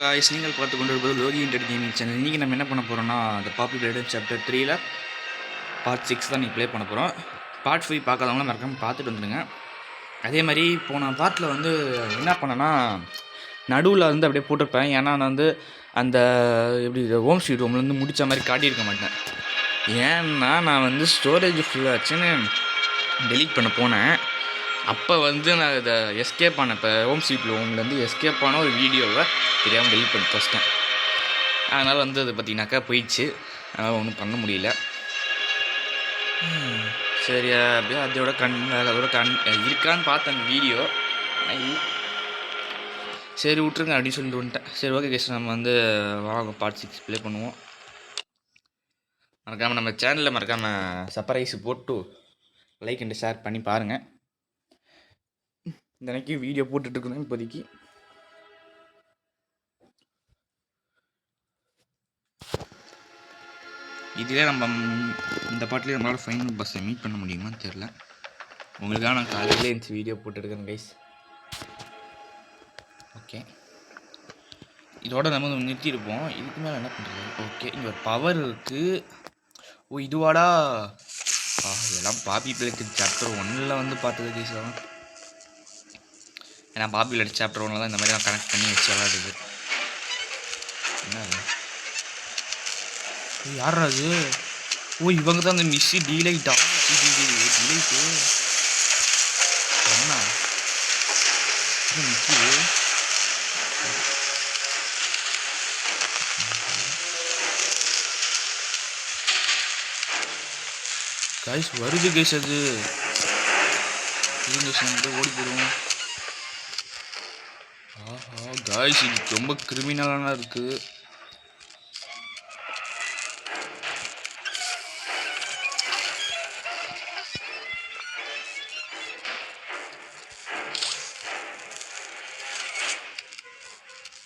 Guys நீங்கள் பார்த்து கொண்டு இருப்பது லோகி இன்டர் கேமிங் சேனல். இன்றைக்கி நம்ம என்ன பண்ண போகிறோம்னா அந்த பாப்பி பிளேட் சாப்டர் 3ல் பார்ட் 6 தான் நீங்கள் ப்ளே பண்ண போகிறோம். பார்ட் 5 பார்க்காதவங்களாம் மறக்காமல் பார்த்துட்டு வந்துடுங்க. அதே மாதிரி போன பார்ட்டில் வந்து என்ன பண்ணேன்னா நடுவில் வந்து அப்படியே போட்டிருப்பேன். ஏன்னா நான் வந்து அந்த எப்படி ஹோம் ஸ்வீட் ஹோமில் வந்து முடித்த மாதிரி காட்டியிருக்க மாட்டேன். ஏன்னா நான் வந்து ஸ்டோரேஜ் ஃபுல்லாச்சுன்னு டெலீட் பண்ண போனேன். அப்போ வந்து நான் இதை எஸ்கேப் ஆனேன். இப்போ ஹோம் ஸ்வீட் ஹோம்லேருந்து எஸ்கேப் ஆன ஒரு வீடியோவை தெரியாமல் டெலிட் பண்ணி வச்சிட்டேன். அதனால் வந்து அது பார்த்திங்கனாக்கா போயிடுச்சு. அதனால் ஒன்றும் பண்ண முடியல. சரி அப்படியே அதோட இருக்கான்னு பார்த்தேன் அந்த வீடியோ. சரி விட்ருங்க அப்படின்னு சொல்லிட்டு வந்துட்டேன். சரி ஓகே கேஸ், நம்ம வந்து வாங்க பார்ட் 6 ப்ளே பண்ணுவோம். மறக்காமல் நம்ம சேனலில் மறக்காமல் சர்ப்ரைஸ் போட்டு லைக் அண்ட் ஷேர் பண்ணி பாருங்கள். தினைக்கு வீடியோ போட்டுட்ருக்குறேன் இப்போதைக்கு. இதிலே நம்ம இந்த பாட்டிலே நம்மளோட ஃபைனல் பஸ்ஸை மீட் பண்ண முடியுமான்னு தெரில. உங்களுக்காக நான் காலையிலே இந்த வீடியோ போட்டுருக்கேன் கைஸ். ஓகே, இதோட நம்ம நிறுத்தியிருப்போம். இதுக்கு மேலே என்ன பண்ணுறது? ஓகே, இங்கே ஒரு பவர் இருக்குது. ஓ இதுவாடா, இதெல்லாம் பாப்பி பிளேட் சாப்டர் 1ல் வந்து பார்த்தது கைஸ் தான். ஏன்னா பாப்பி பிளேட் சாப்டர் 1ல் தான் இந்த மாதிரி நான் கனெக்ட் பண்ணி வச்சு விளாடுது. என்ன யாரா அது? ஓ இவங்க தான் அந்த மிஸ்ஸி டீலைட்டா? டீலைட்டு என்ன நிற்கிது? கைஸ் வருது கைஸ். அது ஓடி போடுவோம். ஆஹா கைஸ், இது ரொம்ப கிரிமினலான இருக்குது.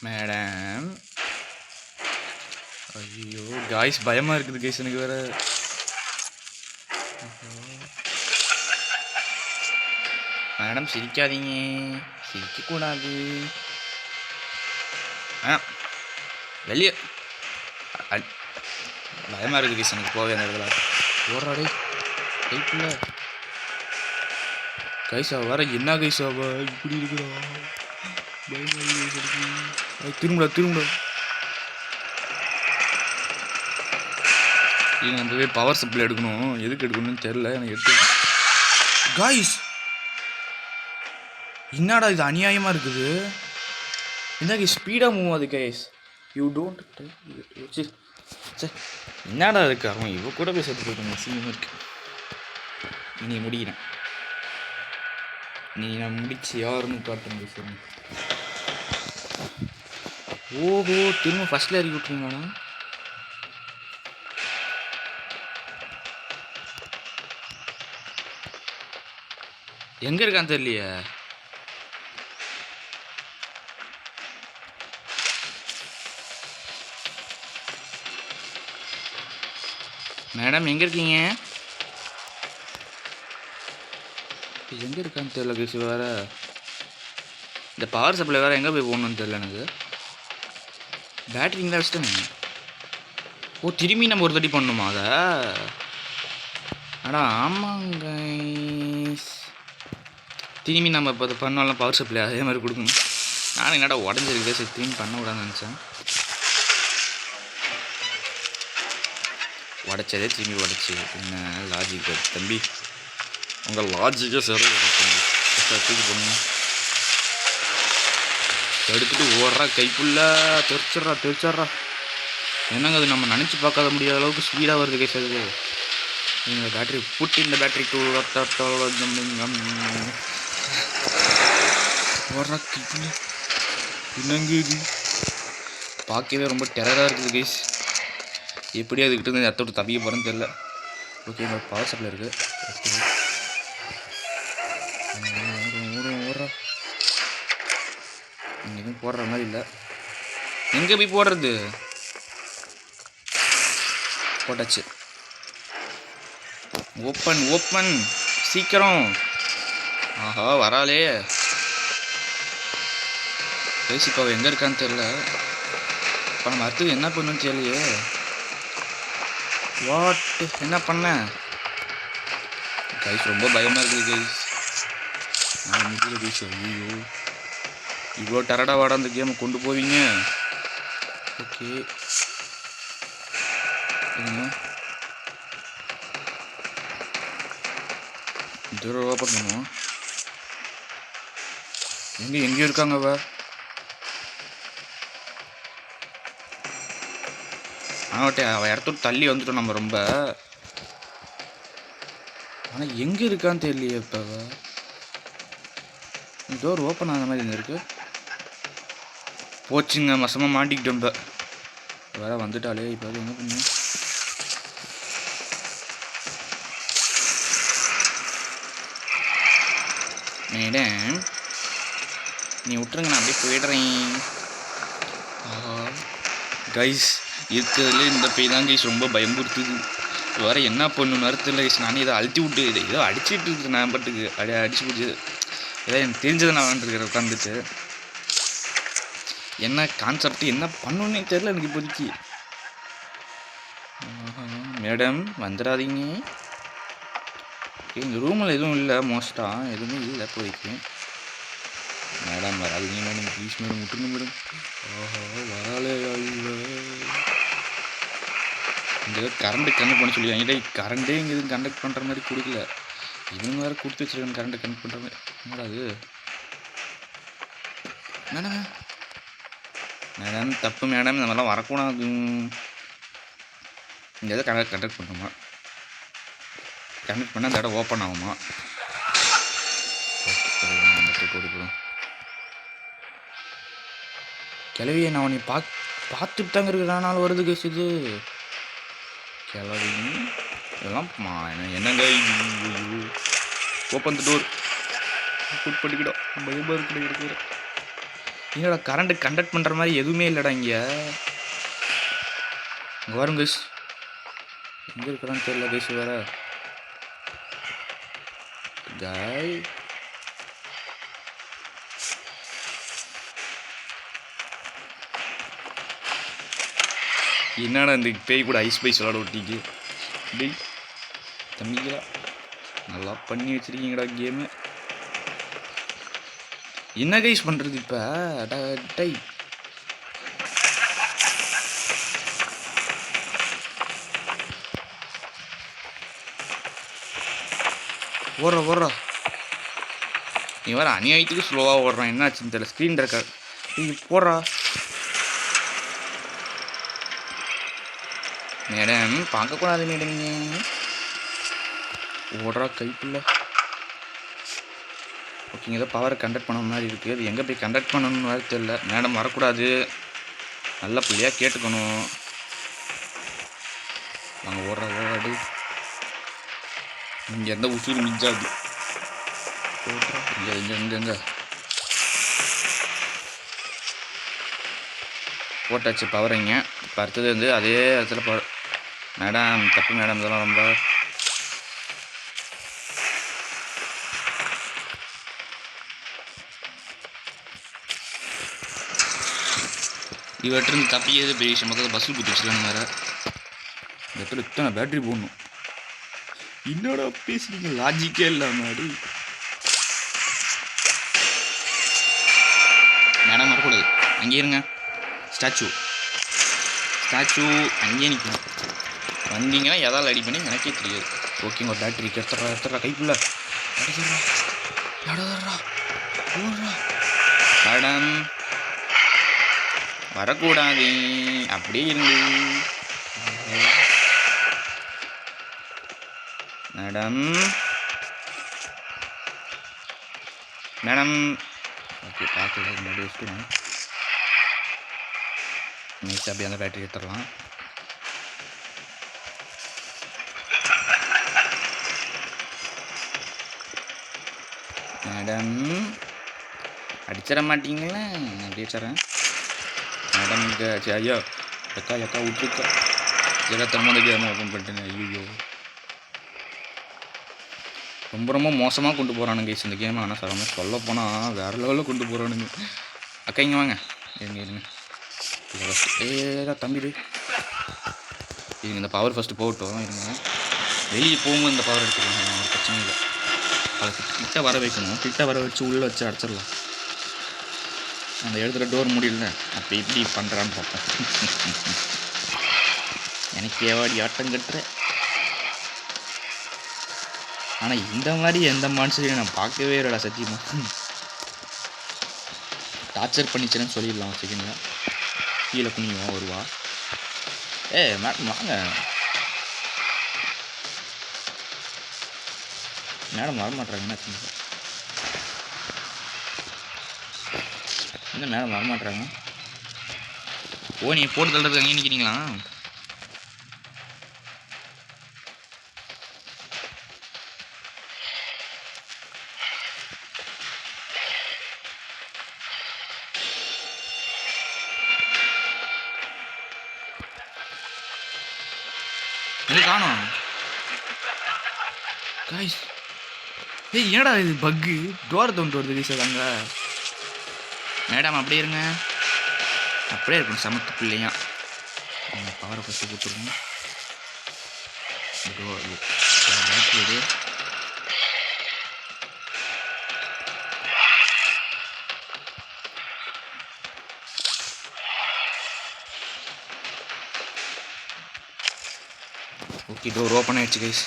மேடம் ஐயோ காய்ஸ் பயமாக இருக்குது கைஸ் எனக்கு வேறு. மேடம் சிரிக்காதீங்க, சிரிக்கக்கூடாது. வெளியே பயமாக இருக்குது கைஸ் எனக்கு போவே அந்த இடத்துல. ஓடுறாடே கைக்குள்ள கைஸா வர என்ன கைஸாவா இப்படி இருக்குதா? திரும்படா நீங்கள் அந்த பவர் சப்ளை எடுக்கணும். எதுக்கு எடுக்கணும்னு தெரில எனக்கு. எடுத்து காய்ஸ் என்னடா இது அநியாயமாக இருக்குது. என்ன கைஸ் ஸ்பீடாக மூவ் ஆகுது கைஸ். யூ டோன்ட் சரி என்னடா இருக்கு. அவன் இவ கூட போய் சேர்த்து போயிட்டு சீனியமாக இருக்கு. நீ முடிக்கிறேன், நீ நான் முடிச்சு யாருன்னு காட்டுங்க சார். ஓஹோ திரும்ப ஃபஸ்ட்டில் இறக்கி விட்ருங்கண்ணா. எங்கே இருக்கான்னு தெரியலையே. மேடம் எங்கே இருக்கீங்க? எங்கே இருக்கான்னு தெரியல கேஸ். வேறு இந்த பவர் சப்ளை வேறு எங்கே போய் போகணுன்னு தெரில எனக்கு. பேட்டரிங்களா வச்சுட்டேங்க. ஓ திரும்பி நம்ம ஒரு தட்டி பண்ணணுமா அதை? அடா ஆமாங்க, திரும்பி நம்ம இப்போ பண்ணாலும் பவர் சப்ளை அதே மாதிரி கொடுக்கணும். நானும் என்னடா உடஞ்சிருக்கு சரி திரும்பி பண்ண விடான்னு நினச்சேன். உடச்சதே திரும்பி உடச்சி என்ன லாஜிக் தம்பி? உங்கள் லாஜிக்கே சரி தூக்கி பண்ணுங்க. எடுத்துகிட்டு ஓடுறா கைக்குள்ள தெரிச்சிட்றா. என்னங்க அது நம்ம நினச்சி பார்க்காத முடியாத அளவுக்கு ஸ்பீடாக வருது கைஸ். அது நீங்கள் பேட்டரி புட்டி இந்த பேட்டரி ஓடுறா கைக்குள்ள. என்னங்க இது பார்க்கவே ரொம்ப டெரராக இருக்குது கைஸ். எப்படி அதுக்கிட்ட இருந்து அத்தோடு தப்பிக்க போகிறேன்னு தெரில. ஓகே என்னோட பவர் சப்ளை இருக்குது. ஓடுறா எதுவும் போடுற மாதிரி இல்லை. எங்கே போய் போடுறது? போட்டாச்சு. ஓப்பன் சீக்கிரம். ஆஹா வராளே. பேசிப்பாவை எங்கே இருக்கான்னு தெரில. இப்போ நம்ம அடுத்தது என்ன பண்ணணும்னு தெரியலையே. வாட் என்ன பண்ண கைஸ்? ரொம்ப பயமாக இருக்குது கைஸ். நான் முடியல கைஸ். ஐயோ, இவ்வளோ டரடா வாட அந்த கேமை கொண்டு போவீங்க. ஓகே, டோர் ஓப்பன் பண்ணுவோம். எங்கே இருக்காங்க அவள் இடத்த தள்ளி வந்துட்டோம் நம்ம ரொம்ப. ஆனால் எங்கே இருக்கான்னு தெரியலையே. இப்போ டோர் ஓப்பன் ஆன மாதிரி இருக்கு. போச்சுங்க, மசமாக மாட்டிக்கிட்டோம். இப்போ வேற வந்துட்டாலே. இப்போ என்ன பண்ண? மேடம் நீ விட்டுருங்க, நான் அப்படியே போயிடுறேன். கைஸ் இருக்கிறதுல இந்த பேய் தான் கைஸ் ரொம்ப பயம்படுத்துது. வேறு என்ன பண்ணணும் நேரத்தில் கைஸ். நானே இதை அழுத்தி விட்டு ஏதோ அடிச்சுட்டு இருக்குது. நான் பட்டுக்கு அடிச்சு பிடிச்சி ஏதோ எனக்கு தெரிஞ்சதை நான் வந்துருக்கிறேன் உட்காந்துட்டு. என்ன கான்செப்ட் என்ன பண்ணணுன்னே தெரியல எனக்கு இப்போதைக்கு. மேடம் வந்துடாதீங்க. இந்த ரூமில் எதுவும் இல்லை, மோஸ்ட்டாக எதுவுமே இல்லை இப்போதைக்கு. மேடம் வராதிங்க மேடம், ப்ளீஸ் மேடம், விட்டுருங்க மேடம். வராலே இல்லை. இந்த கரண்ட்டு கனெக்ட் பண்ண சொல்லி என்கிட்ட கரண்ட்டே இங்கே எதுவும் கண்டக்ட் பண்ணுற மாதிரி கொடுக்கல. இவங்க வேறு கொடுத்து வச்சுருக்காங்க கரண்ட்டு கனெக்ட் பண்ணுற மாதிரி. என்னடா அது மேடம்? மேடம் தப்பு மேடம், இந்த மாதிரிலாம் வரக்கூடாது. இங்கே எதாவது கண்டக்ட் பண்ணுமா? கனெக்ட் பண்ணால் அந்த இடம் ஓப்பன் ஆகுமா? போடுவோம். கிளவியை நான் உன்னை பார்த்துட்டு தாங்க இருக்கிறனால வருது கேஸ் இது. கிளவி இதெல்லாம் என்னங்க? Open the door. புட் பண்ணிக்கிட்டோம். பயமாக இருக்கிற என்னடா கரண்ட்டு கண்டக்ட் பண்ணுற மாதிரி எதுவுமே இல்லைடா இங்கே. இங்கே வரும் கேஸ். எங்கே இருக்கிறான்னு தெரியல கேஸ். வேற ஜாய் என்னடா இந்த பேய் கூட ஐஸ் பைஸ் விளாட விட்டீங்க. டேய் தம்பிங்களா, நல்லா பண்ணி வச்சுருக்கீங்கடா கேமு. என்ன கைஸ் பண்ணுறது இப்போ? டை ஓடுறா நீ வர அநியாயத்துக்கு ஸ்லோவாக ஓடுறான். என்ன ஆச்சுன்னு தெரியல. ஸ்க்ரீன் ரெக்கார்ட் நீ போடுறா. மேடம் பார்க்கக்கூடாது மேடம். ஓடுறா கைக்குள்ள. ஓகேங்க, ஏதோ பவரை கண்டக்ட் பண்ண மாதிரி இருக்குது. அது எங்கே போய் கண்டக்ட் பண்ணணும்னு வேறு தெரியல. மேடம் வரக்கூடாது, நல்ல பிள்ளையாக கேட்டுக்கணும். நாங்கள் ஓடுறாடு இங்கே எந்த உசூர் மிஞ்சாது. எங்கே போட்டாச்சு பவரைங்க. இப்போ அடுத்தது வந்து அதே இடத்துல மேடம் தப்பு மேடம், இதெல்லாம் ரொம்ப இவற்றிருந்து தப்பியது பெரிய விஷயம். மொத்தத்தில் பஸ்ஸில் குத்தி வச்சுருக்காங்க வேறு. இந்த இடத்துல இத்தனை பேட்ரி போடணும். என்னோட பேசுறீங்க லாஜிக்கே இல்லாம. மேடம் வரக்கூடாது, அங்கேயே இருங்க. ஸ்டாச்சு அங்கேயே நிற்கணும். வந்தீங்கன்னா எதால் அடி பண்ணி எனக்கே தெரியாது. ஓகேங்க, ஒரு பேட்டரி எடுத்துறா கைக்குள்ள. மேடம் வரக்கூடாது, அப்படியே இருந்து. மேடம் ஓகே பார்த்து முன்னாடி வச்சுக்கணும். நெக்ஸ்ட் அப்படியே அந்த பேட்டரி எடுத்துடலாம். மேடம் அடிச்சிட மாட்டீங்களா? அப்படியே வச்சுறேன் மேடம். இங்கே ஐயா எக்கா விட்டுருக்கா. ஜெகத்தமாக அந்த கேம் ஓப்பன் பண்ணிட்டேங்க. ஐயோ ரொம்ப மோசமாக கொண்டு போகிறானுங்க இந்த கேமை. ஆனால் சொல்ல போனால் வேறு லெவலில் கொண்டு போகிறானுங்க. அக்கா இங்கே வாங்க, இருங்க ஏடா தம்பி இதுங்க இந்த பவர் ஃபஸ்ட்டு போகட்டும் இருங்க. வெளியே போகும்போது இந்த பவர் எடுத்துக்கலாம், ஒரு பிரச்சனை இல்லை. அதை கிட்ட வர வைக்கணும், கிட்ட வர வச்சு உள்ளே வச்சு அடிச்சிடலாம். அந்த இடத்துல டோர் முடியல, அப்போ எப்படி பண்ணுறான்னு பார்ப்போம். எனக்கு எவாடி ஆட்டம் கட்டுற. ஆனால் இந்த மாதிரி எந்த மான்சரையும் நான் பார்க்கவே இல்லைடா சத்தியமாக. டார்ச்சர் பண்ணிச்சேன்னு சொல்லிடலாம் வச்சுக்கோங்க. கீழே குனியும் வருவா. மேடம் வாங்க, மேடம் வரமாட்றாங்க. என்ன மேடம் வரமாட்றாங்க? ஓ நீங்கள் போட்டு தள்ளுறது அங்கே நிற்கிறீங்களா? இது காணோம் காய்ஸ். என்னடா இது பக்கு, டோர் தோண்டு வருது கைஸ். அதாங்க மேடம் அப்படியே இருங்க, அப்படியே இருக்கணும் சமத்து பிள்ளையா. பவரை ஃபஸ்ட்டு கொடுத்துருவோம். ஓகே டோர் ஓப்பன் ஆயிடுச்சு கைஸ்.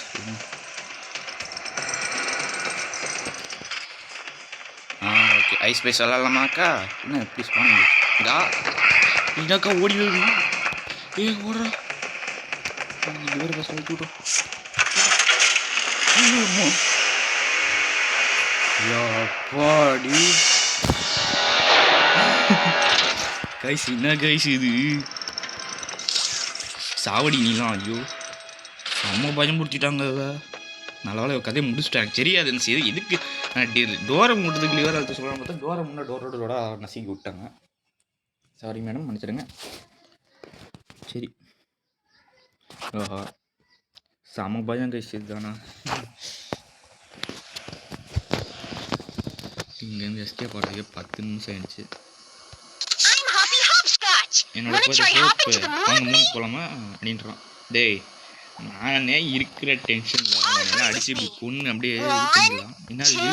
ஓகே ஐஸ் பேஸ் விளாட்லாமாக்கா? என்ன ப்ளீஸ் போனீங்கக்கா இதாக்கா ஓடி வருது. ஓடுறா வேறு பஸ் விட்டுட்டோம். பாடி கைஸ், என்ன கைஸ் இது சாவடி நீலாம்? ஐயோ செம்ம பயன்படுத்திட்டாங்க. நல்ல வேலை கதையை முடிச்சுட்டாங்க. தெரியாது என்ன செய்யுது எதுக்கு டோரை மூட்டுறதுக்கு லிவர் அழுத்த சொல்கிறாங்க பார்த்தா டோரை முன்னே டோரோட நசுக்கி விட்டாங்க. சாரி மேடம், மன்னிச்சிடுங்க. சரி ஓஹா செம பயம் கைஸ் இதுதானா. இங்கேருந்து எஸ்கேப் ஆகிறதுக்கே 10 நிமிஷம் ஆயிடுச்சு. என்னோட பேர் அவங்க மூணு போகலாமா அப்படின்றான். டேய் நானே இருக்கிற டென்ஷனில் அதெல்லாம் அடிச்சு இப்படி பொண்ணு அப்படியே இது பண்ணிடலாம். என்ன இது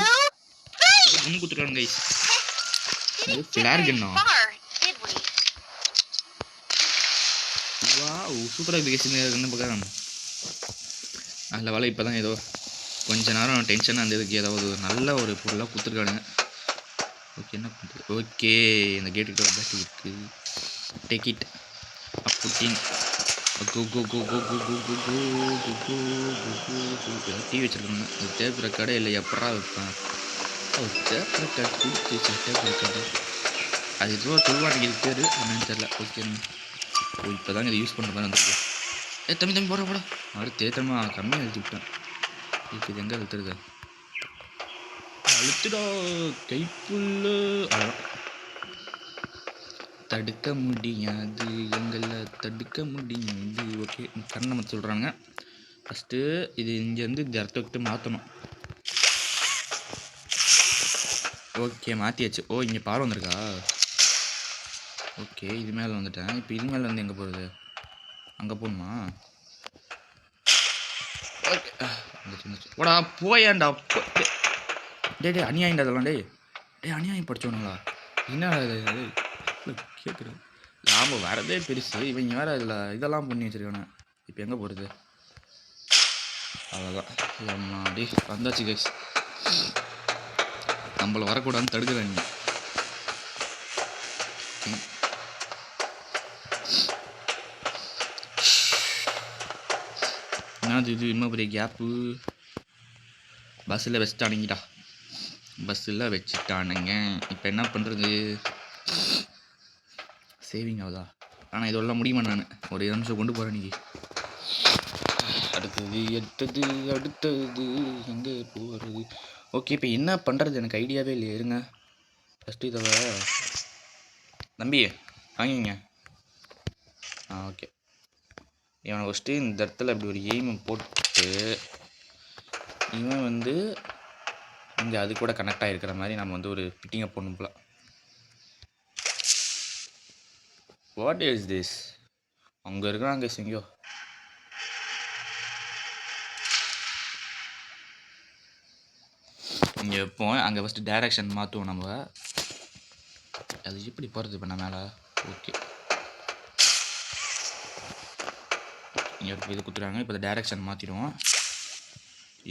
பொண்ணு கொடுத்துருக்காங்க கைஸ். அது ஃப்ளார் கன்னா. வா சூப்பராக இருக்குது கைஸ். என்ன பார்க்குறாங்க அதில் வேலை. இப்போ தான் ஏதோ கொஞ்ச நேரம் டென்ஷனாக இருந்ததுக்கு ஏதாவது நல்ல ஒரு பொருளாக கொடுத்துருக்கானுங்க. ஓகே என்ன பண்ணுறது? ஓகே இந்த கேட்டுக்கிட்ட ஒரு பேட்டரி இருக்குது. டேக் இட் அப்படின் டீ வச்சுருக்காங்க. அது டேப் ரெக்கார்டே இல்லை, எப்படா வைப்பேன்? டேப் ரெக்கார்டு கொடுத்து டேப் ரெக்கார்டு அது ஏதோ சொல்லுவாங்க. இது பேர் என்னன்னு தெரில. ஓகே இப்போ தாங்க இதை யூஸ் பண்ணுற மாதிரி வந்துருக்கு. தம்பி போட அவரு தேத்தமா கம்மியாக அழுத்தி விட்டேன். இப்போ இது எங்கே அழுத்துறது? அழுத்துடா கைப்புள்ள. அவ்வளோதான், தடுக்க முடியாது எங்களை தடுக்க முடியாது. ஓகே கண்ணை மற்ற சொல்கிறாங்க. ஃபஸ்ட்டு இது இங்கேருந்து இந்த இடத்த விட்டு மாற்றணும். ஓகே மாற்றியாச்சு. ஓ இங்கே பாலம் வந்திருக்கா? ஓகே இது மேலே வந்துட்டேன். இப்போ இது மேலே வந்து எங்கே போகிறது? அங்கே போகணுமா? ஓகே ஓடா போயாண்டா. டே அநியாயண்டா அதெல்லாம். டே அநியாயம் படித்தோனுங்களா? என்ன கேட்குறேன். லாபம் வரதே பெருசு, இவங்க வேறு இதில் இதெல்லாம் பண்ணி வச்சுருக்கானே. இப்போ எங்கே போகிறது? அவ்வளோதான் அப்படி வந்தாச்சு கைஸ். நம்மளை வரக்கூடாதுன்னு தடுக்கிறாங்க. என்னது இது இன்னும் பெரிய கேப்பு? பஸ்ஸில் வச்சுட்டானுங்கடா, பஸ்ஸில் வச்சுட்டானுங்க. இப்போ என்ன பண்ணுறது? சேவிங் ஆகுதா? ஆனால் இதெல்லாம் முடியுமா? நான் ஒரு 2 நிமிஷம் கொண்டு போகிறேன். இன்றைக்கி அடுத்தது எங்கே போகிறது? ஓகே இப்போ என்ன பண்ணுறது எனக்கு ஐடியாவே இல்லையே. இருங்க ஃபஸ்ட்டு இதை தம்பி வாங்கிங்க. ஓகே இவனை ஃபஸ்ட்டு இந்த இடத்துல அப்படி ஒரு எய்மை போட்டு இவன் வந்து இங்கே அது கூட கனெக்ட் ஆகிருக்கிற மாதிரி நம்ம வந்து ஒரு ஃபிட்டிங்கை போடணும் போல. What is this? அங்கே இருக்கிறாங்க எங்கேயோ. இங்கே வைப்போம். அங்கே ஃபஸ்ட்டு டைரக்ஷன் மாற்றுவோம் நம்ம. அது எப்படி போகிறது இப்போ நான் மேலே? ஓகே, இங்கே இது கொடுத்துருவாங்க. இப்போ டைரக்ஷன் மாற்றிடுவோம்.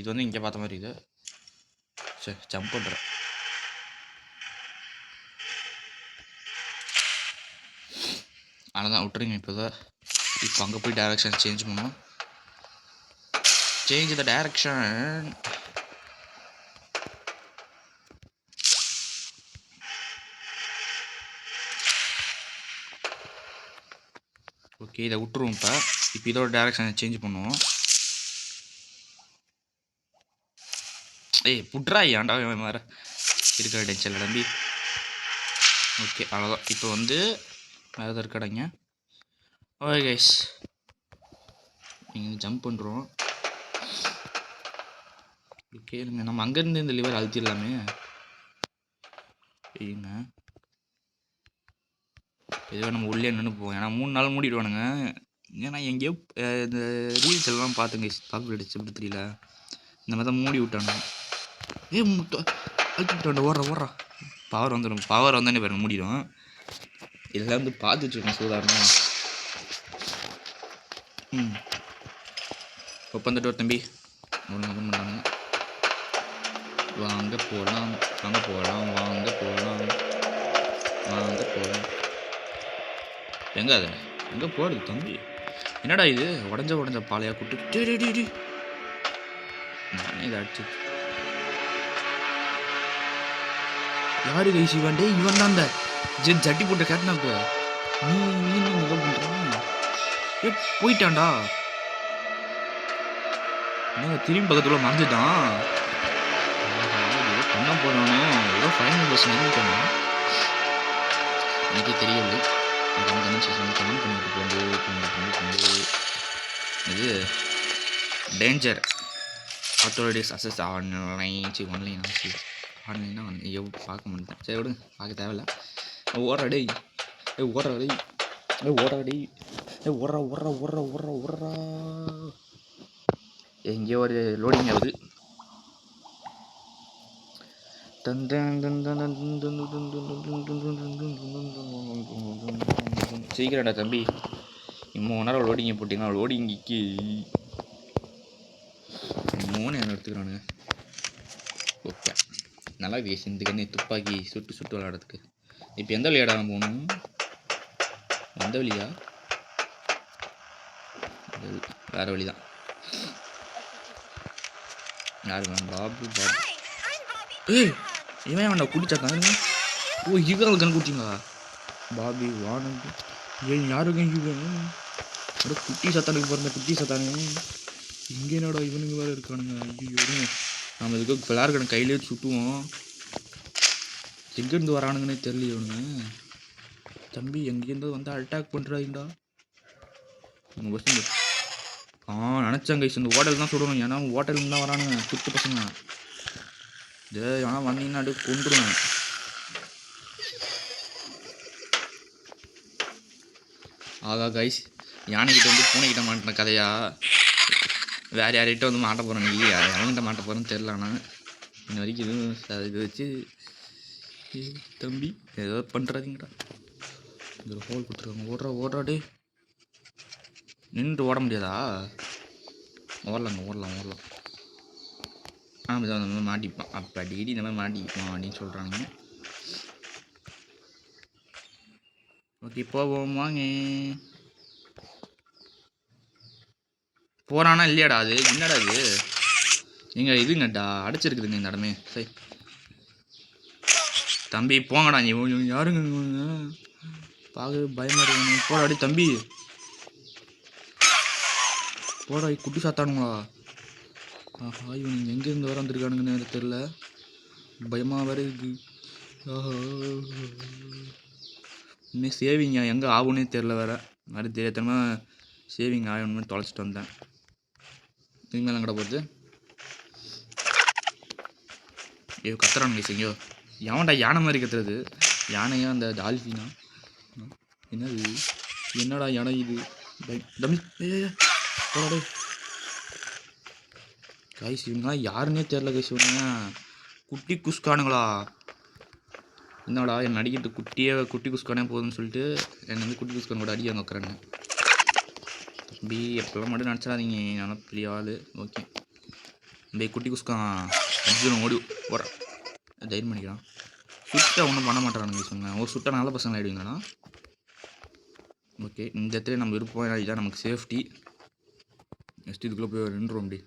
இது வந்து இங்கே பார்த்த மாதிரி இது. சரி, ஜம்ப் பண்ணுறேன். அதனால் விட்டுருங்க. இப்போ அங்கே போய் டைரக்ஷன் சேஞ்ச் பண்ணுவோம். Change the direction. ஓகே, இதை விட்டுருவோம். இப்போ இதோட டைரக்ஷனை சேஞ்ச் பண்ணுவோம். ஏய் புட்ரா, ஏன்டா வேறு இருக்கிற டென்ஷனில் நம்பி. ஓகே, அவ்வளோதான். இப்போ வந்து வேறு எதாவது இருக்காடாங்க. ஓகே கைஸ், நீங்கள் ஜம்ப் பண்ணுறோம். ஓகே, நம்ம அங்கேருந்து இந்த லிவர் அழுத்திடலாமே. சரிங்க, இதுவே நம்ம உள்ளே நின்று போவோம். ஏன்னா 3 நாள் மூடிடுவானுங்க. ஏன்னா எங்கேயோ இந்த ரீல்ஸ் எல்லாம் பார்த்துங்க, பாப்புலர் எப்படி தெரியல, இந்த மாதிரி தான் மூடி விட்டானுங்க. அழுத்திட்டாண்ட ஓடுறா பவர் வந்துடும். பவர் வந்தோடனே பாருங்க மூடிடும். இதெல்லாம் வந்து பார்த்துட்ருக்கேன் சூதாரணம். ஒப்பந்துட்டு ஒரு தம்பி ஒன்று பண்ணாங்க. வாங்க போகலாம், வாங்க போகலாம், வாங்க போகலாம், வாங்க போகலாம். எங்கே அது எங்கே போகிறது தம்பி? என்னடா இது உடஞ்ச பாலையா கூட்டு நானே இதை அடிச்சு. யாரு கைஸ் இவன்? டே இவன் தான் அந்த ஜட்டி போட்ட கேட்னாப்பு. நீ என்ன பண்ணுறான்? போயிட்டான்டா. என்ன திரும்பி பக்கத்தில் மறைஞ்சிட்டான். பண்ண போனோன்னு ஏதோ ஃபைனல் பஸ் நிறுத்திட்டாங்க. எனக்கே தெரியவில்லை. கமெண்ட் பண்ணிட்டு கொண்டு இது டேஞ்சர் அத்தாரிட்டிஸ் அசஸ் ஆன்லைன் ஆச்சு. ஆன்லைனா பார்க்க மாட்டேன். சரி விடுங்க, பார்க்க தேவையில்ல. ஓடுறாடே ஓடுறாடே ஓடுறாடே ஓடுறா. எங்கேயோ ஒரு லோடிங் ஆகுது. சீக்கிரம்டா தம்பி, 3 நேரம் லோடிங்கை போட்டிங்கன்னா லோடிங்கிக்கு 3 நேரம் எடுத்துக்கிறானுங்க. ஓகே, நல்லா பேசி இந்த கண்ணு துப்பாக்கி சுட்டு விளையாடுறதுக்கு. இப்போ எந்த வழியாடா போகணும்? எந்த வழியா? வேறு வழி தான். யாரு பாபு? ஏய் இவன் வேண்டா குடிச்சாத்தான். ஓ இவங்க கண் குடிச்சிங்களா? பாபி வானது ஏன் யாருங்க இவன்? அட குட்டி சத்தானுக்கு பிறந்த குட்டி சத்தானு. இங்கே என்னடா இவனுங்க வேறு இருக்கானுங்க. ஐயோ, நம்ம இதுக்கு ஃபிளார் கணக்கு கையிலே சுட்டுவோம். எங்கேருந்து வரானுங்கன்னே தெரியல இவனுங்க. தம்பி எங்கேருந்து வந்து அட்டாக் பண்ணுறாங்கடா உங்கள் பசங்க. நினச்சாங்க இந்த ஹோட்டல் தான் சுடணும். ஏன்னா ஹோட்டலுங்க தான் வரானுங்க குத்து பசங்க. ஆனால் வந்தீங்கன்னா அப்படியே கொண்டுருவேன். ஆகா கைஸ், யானைக்கிட்ட வந்து பூனைக்கிட்ட மாட்டின கதையா வேறு யார்கிட்ட வந்து மாட்ட போகிறேன். நீ எவங்கிட்ட மாட்ட போகிறேன்னு தெரில. ஆனால் இன்ன வரைக்கும் இதுவும் இது வச்சு தம்பி ஏதோ பண்ணுறாதீங்கடா. இதில் ஹோல் கொடுத்துருக்காங்க. ஓடுறாடே நின்று ஓட முடியாதா? ஓடலாம். ஆனால் இதை நம்ம மாட்டிப்போம். அப்போ அடிக்கடி இந்த மாதிரி மாட்டிப்போம் அப்படின்னு சொல்கிறாங்க. ஓகே போவோம் வாங்க. போகிறானா இல்லையாடா? அது என்னடா இது? நீங்கள் இதுங்கடா அடைச்சிருக்குதுங்க இந்த இடமே. சரி தம்பி போங்கடா. நீ யாருங்க பார்க்க பயமாக இருக்கு. போடாடி தம்பி போடா. குட்டி சாத்தானுங்களா? ஆஹா, இவனுங்க எங்கேருந்து வர வந்துருக்கானுங்கன்னு தெரில. பயமாக வேறு இருக்கு. ஆஹா, இன்னும் சேவிங் எங்கே ஆகும்னே தெரில. வேறு தெரியாதனமாக சேவிங் ஆகணும்னு தொலைச்சிட்டு வந்தேன். இனிமேல் கடை போகிறது கத்துறானுங்க. செய்யோ எவன்டா யானை மாதிரி கத்துறது? யானையா அந்த டால்ஃபினா? என்னது என்னடா இடம் இது தம்பி போடா கைஸ் இவங்களா யாருன்னே தெரில கைஸ் இவங்க குட்டி குஸ்கானுங்களா என்னடா என் அடிக்கிட்டு குட்டி குஸ்கானே போகுதுன்னு சொல்லிட்டு என்னை வந்து குட்டி குஸ்கான் கூட அடி அங்கே வைக்கிறாங்க தம்பி எப்பெல்லாம் மட்டும் நினச்சிடாதீங்க நல்லா பெரிய ஆள் ஓகே தம்பி குட்டி குஸ்கான் அடிச்சு ஓடி போகிற தைரியம் பண்ணிக்கிறான் சுட்டை ஒன்றும் பண்ண மாட்டேறானுங்க சொன்னேன் ஒரு சுட்டை நல்ல பசங்க ஆகிடுவீங்களா ஓகே இந்த இடத்துல நம்ம இருப்போம் இதான் நமக்கு சேஃப்டி நெக்ஸ்ட் இதுக்குள்ளே போய் நின்றுவோம் அப்படி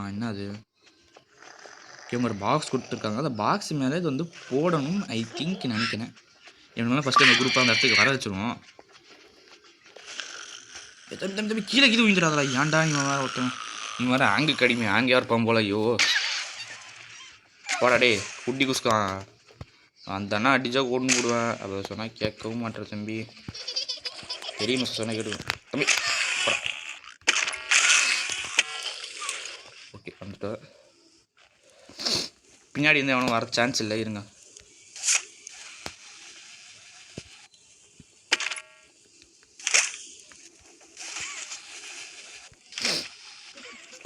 என்ன அது ஓகே ஒரு பாக்ஸ் கொடுத்துருக்காங்க அந்த பாக்ஸ் மேலே இது வந்து போடணும் ஐ திங்க் நினைக்கிறேன் இவங்களாம் ஃபஸ்ட்டு அந்த குரூப்பாக அந்த இடத்துக்கு வர வச்சுருவோம் தம்பி கீழே கீழே விழுந்துடாதா ஏன்டா இவன் வேறு ஒருத்தன் இவன் வேறு ஆங்கு கடிமை ஆங்கையாக இருப்பான் போல ஐயோ போடாடே குட்டி குஸ்கான் அந்த அண்ணா அடித்தா கொண்டு போடுவேன் அதை சொன்னால் கேட்கவும் மாட்டேன் தம்பி பெரிய மிஸ் சொன்னால் கேட்டுவேன் தம்பி போடா ஓகே வந்துட்டு பின்னாடி இருந்து அவனும் வர சான்ஸ் இல்லை இருங்க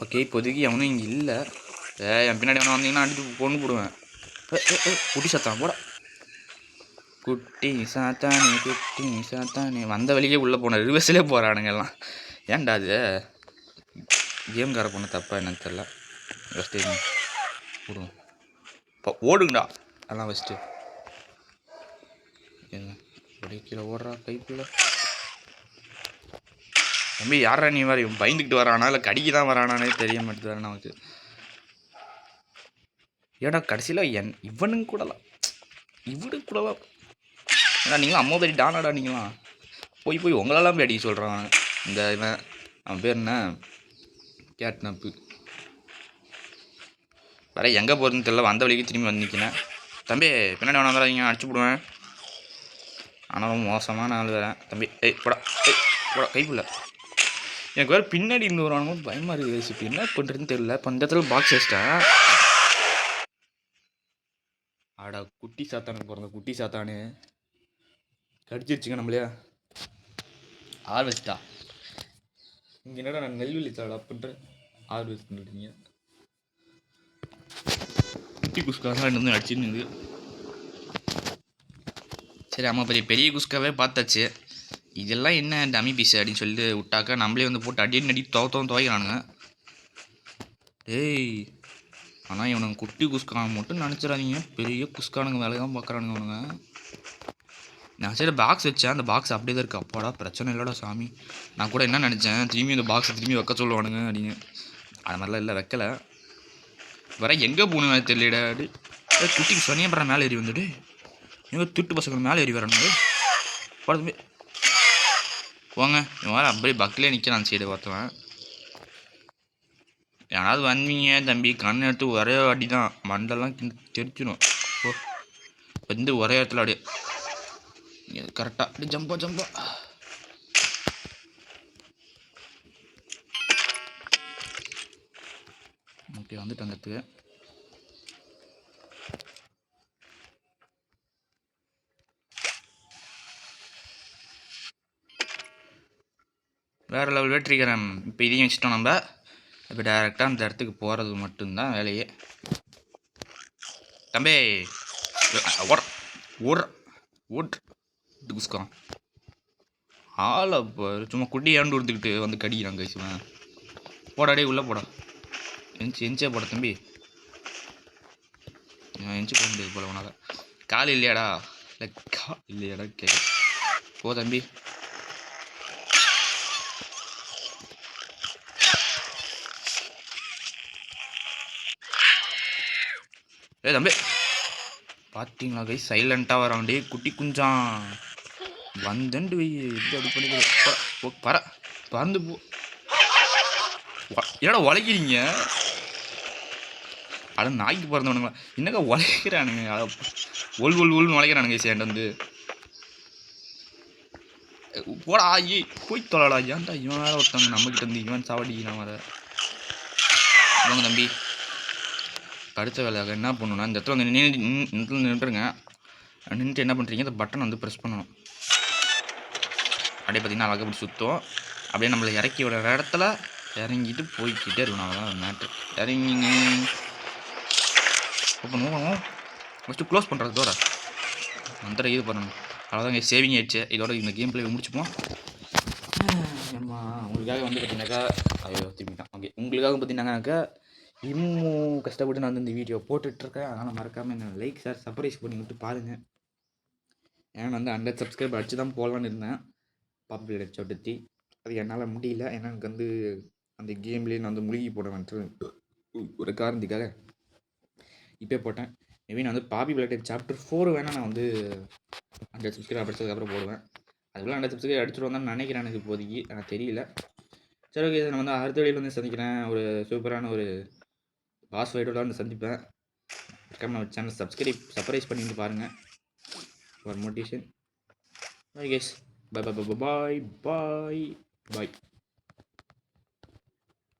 ஓகே இப்போதைக்கு அவனும் இங்கே இல்லை என் பின்னாடி அவனை வந்தீங்கன்னா அடிச்சு கொண்டு போடுவேன் குட்டி சாத்தான் போட குட்டி சாத்தானே வந்த வழியே உள்ளே போன ரிவர்ஸ்லேயே போகிறானுங்க எல்லாம் ஏன்டா அது கேம்கார பொண்ணு தப்பா எனக்கு தெரில ஃபஸ்ட்டு போடுவோம் இப்போ ஓடுங்கடா அதெல்லாம் ஃபஸ்ட்டு என்ன அப்படியே கீழே ஓடுறா கைக்குள்ள தம்பி யாரா நீ வேறு இவன் பயந்துக்கிட்டு வரானா இல்லை கடிக்கு தான் வரானானே தெரிய மாட்டேது வேறு நமக்கு ஏடா கடைசியில் இவனுங்க கூடலாம் ஏன்னா நீங்களும் அம்மா பெரிய டானாடா நீங்களாம் போய் உங்களெல்லாம் போய் அடிக்க சொல்கிறான் இந்த இவன் அவன் பேர் என்ன கேட்னப்பு வேற எங்கே போகிறதுன்னு தெரியல வந்த வழிக்கு திரும்பி வந்து நிற்கினேன் தம்பி பின்னாடி வேணா வந்துடாதீங்க அடிச்சு போடுவேன் ஆனால் ரொம்ப மோசமான ஆள் வேறேன் தம்பி போடா கைப்புள்ள எனக்கு வேறு பின்னாடி இருந்து வருவானுங்க பயமாக இருக்குது இப்போ என்ன பண்ணுறதுன்னு தெரியல இப்போ இந்த இடத்துல பாக்ஸ் வச்சிட்டேன் ஆடா குட்டி சாத்தானுக்கு பிறந்த குட்டி சாத்தானு கடிச்சிருச்சுங்க நம்மளையா ஆள் வச்சுட்டா இங்கே என்னடா நான் நெல்வெளி தாடா பண்ணுறேன் ஆள் வச்சு பண்ணிட்டீங்க குட்டி குஸ்காக இருந்து அடிச்சுன்னு சரி ஆமாம் பெரிய குஸ்காவே பார்த்தாச்சு இதெல்லாம் என்ன டமி பீஸ் அப்படின்னு சொல்லிட்டு விட்டாக்கா நம்மளே வந்து போட்டு அடி துவைக்கிறானுங்க டேய் ஆனால் இவனுங்க குட்டி குஸ்கான மட்டும் நினச்சிடாதீங்க பெரிய குஸ்கானுங்க வேலை தான் பார்க்குறானுங்க அவனுங்க நான் சரி பாக்ஸ் வச்சேன் அந்த பாக்ஸ் அப்படியே தான் இருக்குது அப்பாடா பிரச்சனை இல்லைடா சாமி நான் கூட என்ன நினச்சேன் திரும்பி இந்த பாக்ஸை திரும்பி வைக்க சொல்லுவானுங்க அப்படின்னு அது மாதிரிலாம் இல்லை வைக்கலை வர எங்கே போகணுங்க தெரியலடா குட்டிக்கு சொன்னியே அப்புறம் மேலே ஏறி வந்துட்டு எங்கே திட்டு பசங்க மேலே ஏறி வரானுங்க படத்துமே போங்க இவன் வேறு அப்படியே பக்கிலே நிற்கிறான் அந்த சைடு பார்த்துவேன் யாராவது வந்தீங்க தம்பி கண் எடுத்து ஒரே அடி தான் மண்டெல்லாம் தெரிச்சிடும் ஓ வந்து ஒரே இடத்துல அப்படியே கரெக்டாக அப்படி ஜம்பா ஓகே வந்துட்டு அந்த இடத்துக்கு வேறு லெவல் வெற்றிக்கிறேன் இப்போ இதையும் வச்சுட்டோம் நம்ம இப்போ டேரெக்டாக அந்த இடத்துக்கு போகிறது மட்டும்தான் வேலையே தம்பி ஓட்டு குஸ்கான் ஆளை இப்போ சும்மா குட்டி ஏண்டு கொடுத்துக்கிட்டு வந்து கடிக்கிறான் கைசுவேன் போடாடே உள்ளே போடா எஞ்சே போட தம்பி எஞ்சி போக முடியாது போல உனால கால் இல்லையாடா இல்லை கால் இல்லையாடா கேட்க போ தம்பி தம்பி பார்த்தீங்களா கை சைலண்ட்டாக வரான்டே குட்டி குஞ்சான் வந்துண்டு வை எப்படி அப்படி பண்ணி பறந்து போ என்னடா உழைக்கிறீங்க அட நாய்க்கு பிறந்தவனுங்களா என்னக்கா உழைக்கிறானுங்க ஒல்னு உழைக்கிறானுங்க சேண்டு வந்து போடா போய் தொலைடா ஏன்டா இவன் வேறு ஒருத்தவங்க நம்மக்கிட்ட இருந்து இவன் சாவடிக்கிறான் வர வாங்க தம்பி அடுத்த வேலையாக என்ன பண்ணணும்னா இந்த இடத்துல வந்து நின்றுருங்க நின்றுட்டு என்ன பண்ணுறீங்க இந்த பட்டன் வந்து ப்ரெஸ் பண்ணணும் அப்படியே பார்த்திங்கன்னா அழகாக இப்படி சுற்றும். அப்படியே நம்மளை இறக்கி விடுற இடத்துல இறங்கிட்டு போய்கிட்டே இருக்கணும். அவ்வளோதான் மேட்ரு. இறங்கிங்க ஓப்பன் ஓப்பன் ஃபஸ்ட்டு க்ளோஸ் பண்ணுறது தோற அந்த இது பண்ணணும். அவ்வளோதான் இங்கே சேவிங் ஆயிடுச்சு. இதோட இந்த கேம் பிளே முடிச்சுப்போம். ஆமா உங்களுக்காக வந்து பார்த்தீங்கன்னாக்கா ஐயோ திரும்பிட்டான். ஓகே உங்களுக்காக பார்த்தீங்கன்னாக்கா இன்னும் கஷ்டப்பட்டு நான் வந்து இந்த வீடியோ போட்டுட்ருக்கேன். அதனால் மறக்காமல் என்ன லைக் ஷேர் சர்ப்ரைஸ் பண்ணி விட்டு பாருங்கள். ஏன்னா நான் வந்து 100 சப்ஸ்கிரைப் அடிச்சு தான் போகலான்னு இருந்தேன் பாப்புலர் பிளேட் சாப்டர் 3. அது என்னால் முடியல. ஏன்னா எனக்கு வந்து அந்த கேம்லேயே நான் வந்து முழுகி போடுவேன்ட்டு ஒரு காரணத்துக்காக இப்போ போட்டேன். மேபி நான் வந்து பாப்புலர் பிளேட் சாப்டர் 4 வேணால் நான் வந்து 100 சப்ஸ்கிரைப் அடிச்சதுக்கப்புறம் போடுவேன். அதுக்குள்ளே 100 சப்ஸ்கிரைப் அடிச்சுட்டு வந்தான்னு நினைக்கிறேன். எனக்கு இப்போதைக்கு எனக்கு தெரியல. சரி ஓகே நான் வந்து அடுத்த வீடியோவில் வந்து சந்திக்கிறேன். ஒரு சூப்பரான ஒரு பாஸ் ஃபைட்டோட வந்து சந்திப்பேன். நம்ம சேனல் சர்ப்ரைஸ் பண்ணிட்டு பாருங்கள் for motivation. Bye guys. Bye bye bye bye bye bye.